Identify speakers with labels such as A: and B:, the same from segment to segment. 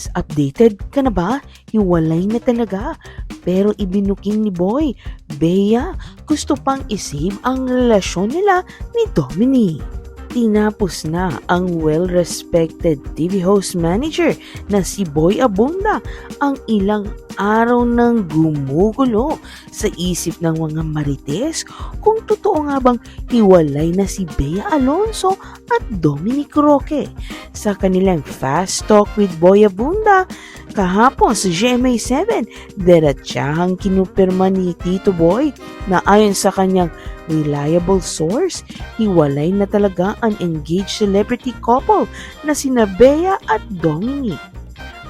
A: Pilipinas, updated ka na ba? Hiwalay na talaga. Pero ibinuking ni Boy, Bea, gusto pang isave ang relasyon nila ni Dominic. Tinapos na ang well-respected TV host manager na si Boy Abunda ang ilang araw ng gumugulo sa isip ng mga marites kung totoo nga bang hiwalay na si Bea Alonzo at Dominic Roque. Sa kanilang Fast Talk with Boy Abunda kahapon sa GMA7, diretsahang kinupirma ni Tito Boy na ayon sa kanyang reliable source, hiwalay na talaga ang engaged celebrity couple na sina Bea at Dominic.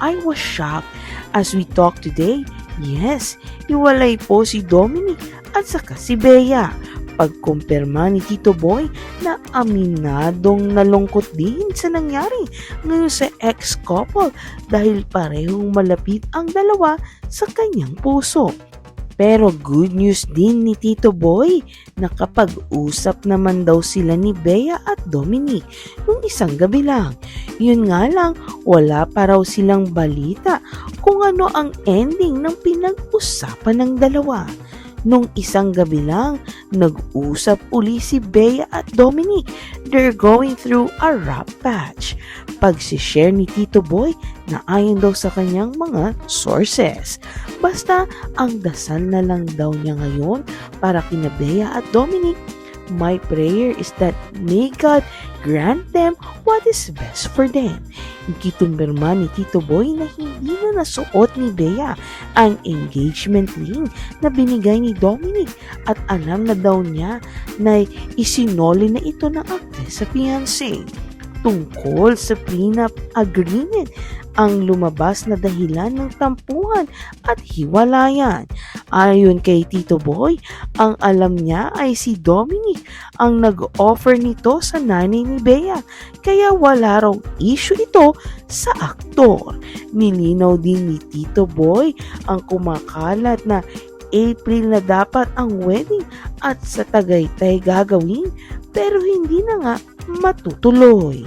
A: I was shocked as we talk today. Yes, hiwalay po si Dominic at saka si Bea. Pagkumpirma ni Tito Boy na aminadong nalungkot din sa nangyari ngayon sa ex-couple dahil parehong malapit ang dalawa sa kanyang puso. Pero good news din ni Tito Boy, nakapag-usap naman daw sila ni Bea at Dominic nung isang gabi lang. Yun nga lang, wala pa raw silang balita kung ano ang ending ng pinag-usapan ng dalawa. Nung isang gabi lang, nag-usap uli si Bea at Dominic. They're going through a rough patch. Pagsishare ni Tito Boy na ayon daw sa kanyang mga sources. Basta ang dasal na lang daw niya ngayon para kina Bea at Dominic. My prayer is that may God grant them what is best for them. Ikitumbirma ni Tito Boy na hindi na nasuot ni Bea ang engagement ring na binigay ni Dominic at alam na daw niya na isinoli na ito ng aktres sa fiancé. Tungkol sa prenup agreement ang lumabas na dahilan ng tampuhan at hiwalayan. Ayon kay Tito Boy, ang alam niya ay si Dominic ang nag-offer nito sa nanay ni Bea, kaya wala raw issue ito sa aktor. Nilinaw din ni Tito Boy ang kumakalat na April na dapat ang wedding at sa Tagaytay gagawin pero hindi na nga matutuloy.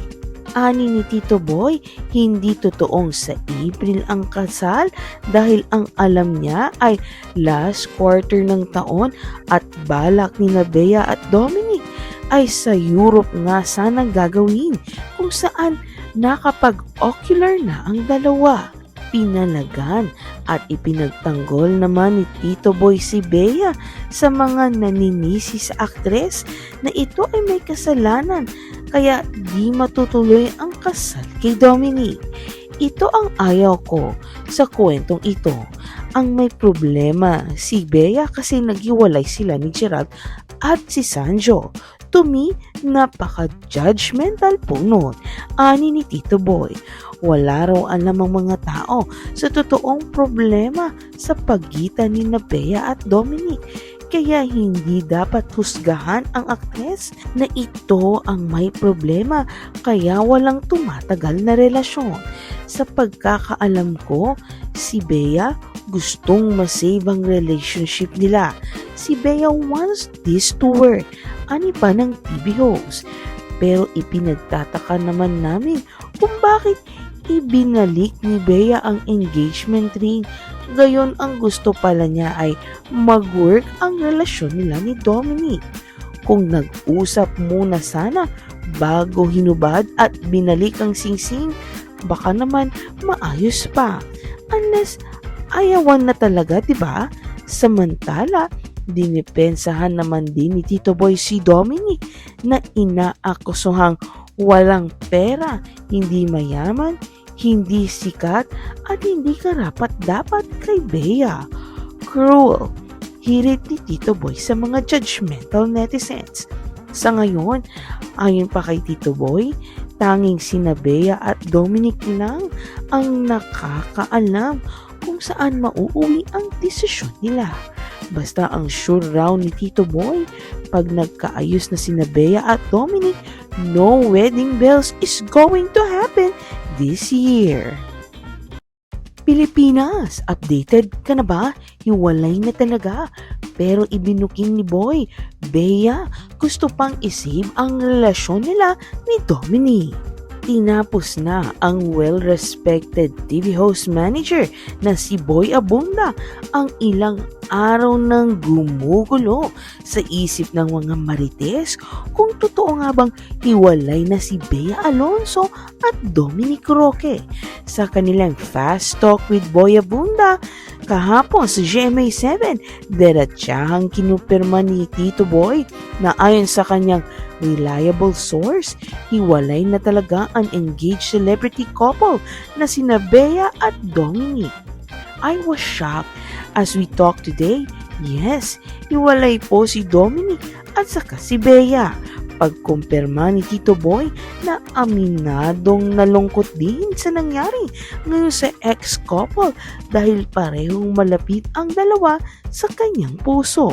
A: Ani ni Tito Boy, hindi totoong sa April ang kasal dahil ang alam niya ay last quarter ng taon at balak ni Bea at Dominic ay sa Europe nga sana gagawin kung saan nakapag-ocular na ang dalawa. Pinalagan at ipinagtanggol naman ni Tito Boy si Bea sa mga naninisi sa aktres na ito ay may kasalanan kaya di matutuloy ang kasal kay Dominic. Ito ang ayaw ko sa kwentong ito. Ang may problema si Bea kasi naghiwalay sila ni Gerald at si Sanjo. To me, napaka-judgmental po nun. Ani ni Tito Boy, wala raw alam ang mga tao sa totoong problema sa pagitan ni Bea at Dominic. Kaya hindi dapat husgahan ang aktres na ito ang may problema kaya walang tumatagal na relasyon. Sa pagkakaalam ko, si Bea gustong masave ang relationship nila. Si Bea wants this to work. Ani pa ng TV host. Pero ipinagtataka naman namin kung bakit ibinalik ni Bea ang engagement ring. Gayon ang gusto pala niya ay mag-work ang relasyon nila ni Dominic. Kung nag-usap muna sana bago hinubad at binalik ang singsing, baka naman maayos pa. Unless ayawan na talaga, diba? Samantala, dinipensahan naman din ni Tito Boy si Dominic na inaakusuhang walang pera, hindi mayaman, hindi sikat at hindi karapat-dapat kay Bea. Cruel. Hirit ni Tito Boy sa mga judgmental netizens. Sa ngayon, ayon pa kay Tito Boy, tanging sina Bea at Dominic lang ang nakakaalam kung saan mauuwi ang desisyon nila. Basta ang sure raw ni Tito Boy, pag nagkaayos na sina Bea at Dominic, no wedding bells is going to happen this year. Pilipinas, updated ka na ba? Hiwalay na talaga. Pero ibinuking ni Boy, Bea, gusto pang isave ang relasyon nila ni Dominic. Tinapos na ang well-respected TV host manager na si Boy Abunda ang ilang araw nang gumugulo sa isip ng mga marites kung totoo nga bang hiwalay na si Bea Alonzo at Dominic Roque. Sa kanilang Fast Talk with Boy Abunda kahapon sa GMA7, diretsahang kinupirma ni Tito Boy na ayon sa kanyang reliable source, hiwalay na talaga ang engaged celebrity couple na sina Bea at Dominic. I was shocked as we talk today. Yes, hiwalay po si Dominic at saka si Bea. Pagkumpirma ni Tito Boy na aminadong nalungkot din sa nangyari ngayon sa ex-couple dahil parehong malapit ang dalawa sa kanyang puso.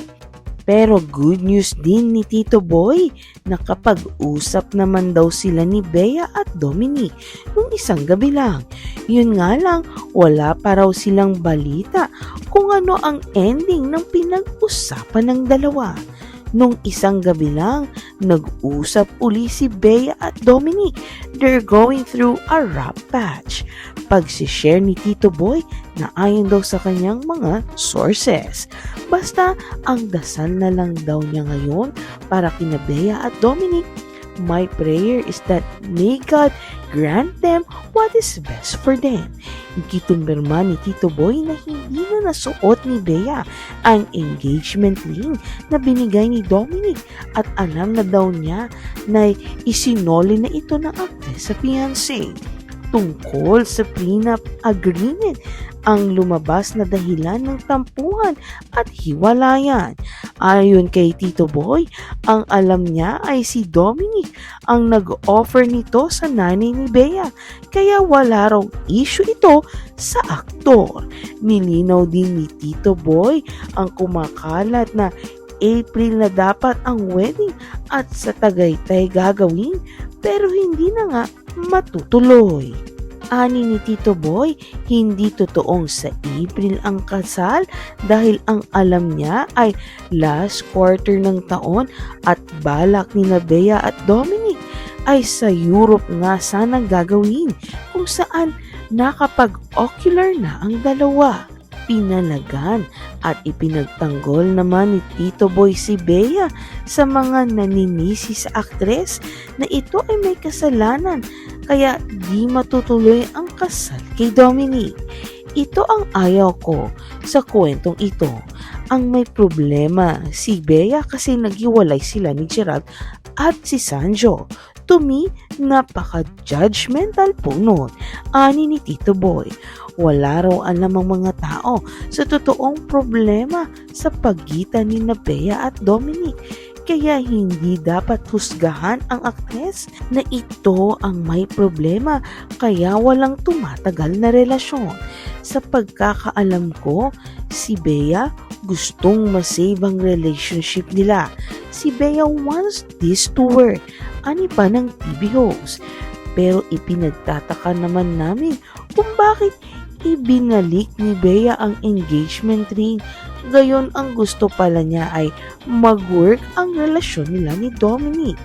A: Pero good news din ni Tito Boy, nakapag-usap naman daw sila ni Bea at Dominic nung isang gabi lang. Yun nga lang, wala pa raw silang balita kung ano ang ending ng pinag-usapan ng dalawa. Nung isang gabi lang, nag-usap uli si Bea at Dominic. They're going through a rough patch. Pagsishare ni Tito Boy na ayon daw sa kanyang mga sources. Basta ang dasal na lang daw niya ngayon para kina Bea at Dominic. My prayer is that may God grant them what is best for them. Ikitumbirma ni Tito Boy na hindi na nasuot ni Bea ang engagement ring na binigay ni Dominic at alam na daw niya na isinoli na ito ng aktres sa fiancé. Tungkol sa prenup agreement ang lumabas na dahilan ng tampuhan at hiwalayan. Ayon kay Tito Boy, ang alam niya ay si Dominic ang nag-offer nito sa nanay ni Bea, kaya wala raw issue ito sa aktor. Nilinaw din ni Tito Boy ang kumakalat na April na dapat ang wedding at sa Tagaytay gagawin pero hindi na nga matutuloy. Ani ni Tito Boy, hindi totoong sa April ang kasal dahil ang alam niya ay last quarter ng taon at balak ni Bea at Dominic ay sa Europe nga sana gagawin kung saan nakapag-ocular na ang dalawa. Pinalagan at ipinagtanggol naman ni Tito Boy si Bea sa mga naninisi sa aktres na ito ay may kasalanan kaya di matutuloy ang kasal kay Dominic. Ito ang ayaw ko sa kwentong ito. Ang may problema si Bea kasi naghiwalay sila ni Gerald at si Sanjo. To me, napaka-judgmental po nun. Ani ni Tito Boy, wala raw alam ang mga tao sa totoong problema sa pagitan ni Bea at Dominic. Kaya hindi dapat husgahan ang aktres na ito ang may problema kaya walang tumatagal na relasyon. Sa pagkakaalam ko, si Bea gustong masave ang relationship nila. Si Bea wants this to work. Ani pa ng TV host. Pero ipinagtataka naman namin kung bakit ibinalik ni Bea ang engagement ring. Gayon ang gusto pala niya ay mag-work ang relasyon nila ni Dominic.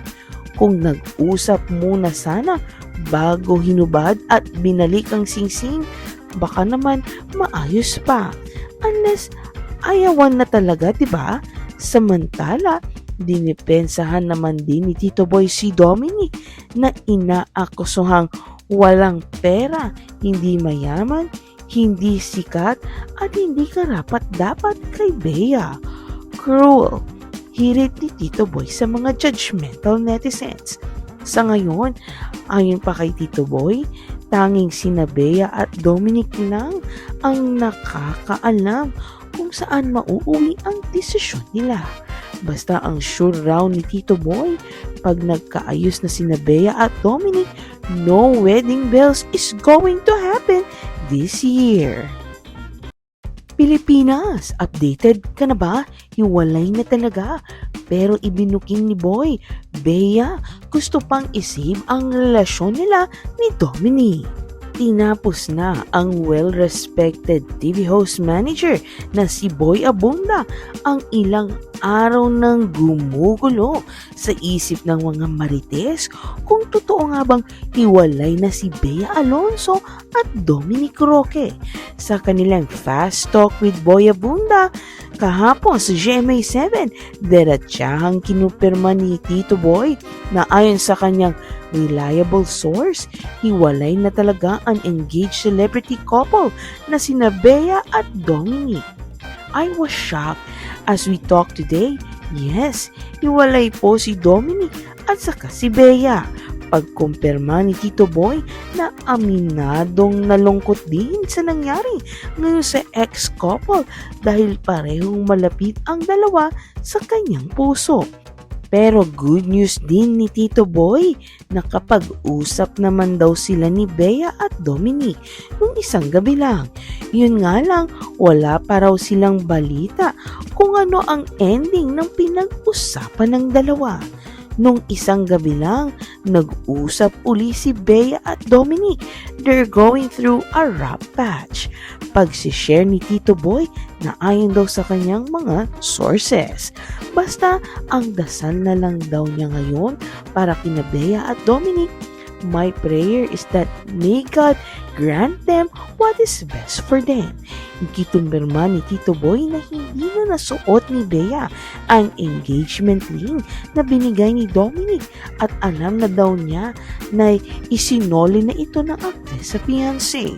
A: Kung nag-usap muna sana bago hinubad at binalik ang singsing, baka naman maayos pa. Unless ayawan na talaga, 'di ba? Samantala, dinipensahan naman din ni Tito Boy si Dominic na inaakusuhang walang pera, hindi mayaman, hindi sikat at hindi karapat-dapat kay Bea. Cruel. Hirit ni Tito Boy sa mga judgmental netizens. Sa ngayon, ayon pa kay Tito Boy, tanging sina Bea at Dominic lang ang nakakaalam kung saan mauuwi ang desisyon nila. Basta ang sure raw ni Tito Boy, pag nagkaayos na sina Bea at Dominic, no wedding bells is going to happen this year. Pilipinas, updated ka na ba? Hiwalay na talaga. Pero ibinuking ni Boy, Bea, gusto pang isave ang relasyon nila ni Dominic. Tinapos na ang well-respected TV host manager na si Boy Abunda ang ilang araw nang gumugulo sa isip ng mga marites kung totoo nga bang hiwalay na si Bea Alonzo at Dominic Roque. Sa kanilang Fast Talk with Boy Abunda kahapon sa GMA7, diretsahang kinupirma ni Tito Boy na ayon sa kanyang reliable source, hiwalay na talaga ang engaged celebrity couple na sina Bea at Dominic. I was shocked as we talk today. Yes, hiwalay po si Dominic at saka si Bea. Pagkumpirma ni Tito Boy na aminadong nalungkot din sa nangyari ngayon sa ex-couple dahil parehong malapit ang dalawa sa kanyang puso. Pero good news din ni Tito Boy, nakapag-usap naman daw sila ni Bea at Dominic nung isang gabi lang. Yun nga lang, wala pa raw silang balita kung ano ang ending ng pinag-usapan ng dalawa. Nung isang gabi lang, nag-usap uli si Bea at Dominic. They're going through a rough patch. Pagsishare ni Tito Boy na ayon daw sa kanyang mga sources. Basta ang dasal na lang daw niya ngayon para kina Bea at Dominic. My prayer is that may God grant them what is best for them. Ikitumbirma ni Tito Boy na hindi na nasuot ni Bea ang engagement ring na binigay ni Dominic at alam na daw niya na isinoli na ito ng aktres sa fiancé.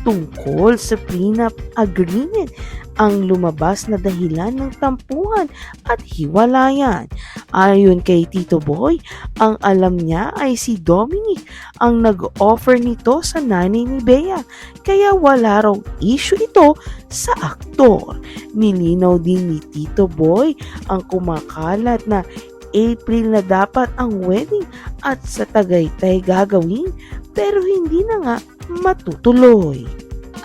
A: Tungkol sa prenup agreement ang lumabas na dahilan ng tampuhan at hiwalayan. Ayon kay Tito Boy, ang alam niya ay si Dominic ang nag-offer nito sa nanay ni Bea, kaya wala raw issue ito sa aktor. Nilinaw din ni Tito Boy ang kumakalat na April na dapat ang wedding at sa Tagaytay gagawin pero hindi na nga matutuloy.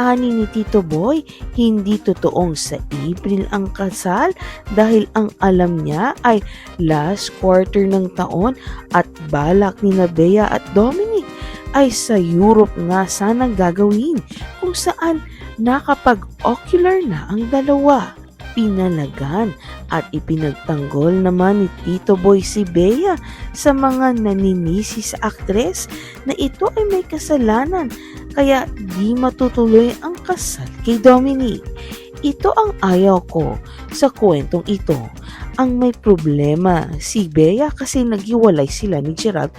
A: Ani ni Tito Boy, hindi totoong sa April ang kasal dahil ang alam niya ay last quarter ng taon at balak ni Bea at Dominic ay sa Europe nga sanang gagawin kung saan nakapag-ocular na ang dalawa. Pinalagan at ipinagtanggol naman ni Tito Boy si Bea sa mga naninisi sa aktres na ito ay may kasalanan kaya di matutuloy ang kasal kay Dominic. Ito ang ayaw ko sa kwentong ito. Ang may problema si Bea kasi naghiwalay sila ni Gerald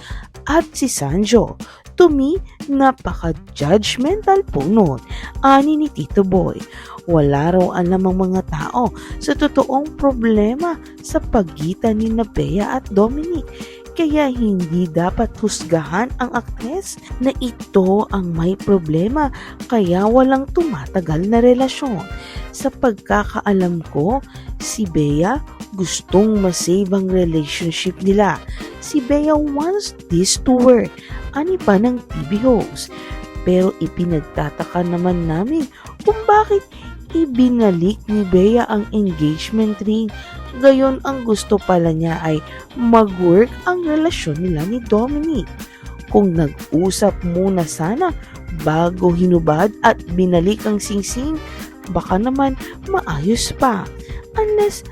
A: at si Sanjo. To me, napaka-judgmental po nun. Ani ni Tito Boy. Wala raw alam ang mga tao sa totoong problema sa pagitan ni Bea at Dominic. Kaya hindi dapat husgahan ang aktres na ito ang may problema kaya walang tumatagal na relasyon. Sa pagkakaalam ko, si Bea gustong masave ang relationship nila. Si Bea wants this to work. Ani pa ng TV host. Pero ipinagtataka naman namin kung bakit ibinalik ni Bea ang engagement ring. Gayon ang gusto pala niya ay mag-work ang relasyon nila ni Dominic. Kung nag-usap muna sana bago hinubad at binalik ang singsing, baka naman maayos pa. Unless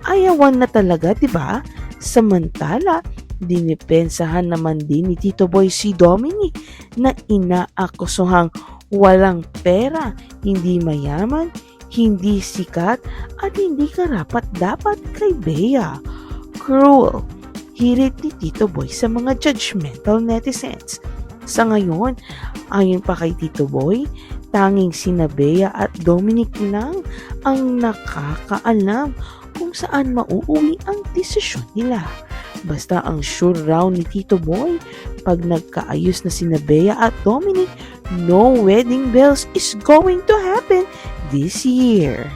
A: ayawan na talaga, diba? Samantala, dinipensahan naman din ni Tito Boy si Dominic na inaakusuhang walang pera, hindi mayaman, hindi sikat at hindi karapat-dapat kay Bea. Cruel. Hirit ni Tito Boy sa mga judgmental netizens. Sa ngayon, ayon pa kay Tito Boy, tanging sina Bea at Dominic lang ang nakakaalam kung saan mauuwi ang desisyon nila. Basta ang sure raw ni Tito Boy, pag nagkaayos na sina Bea at Dominic, no wedding bells is going to happen this year.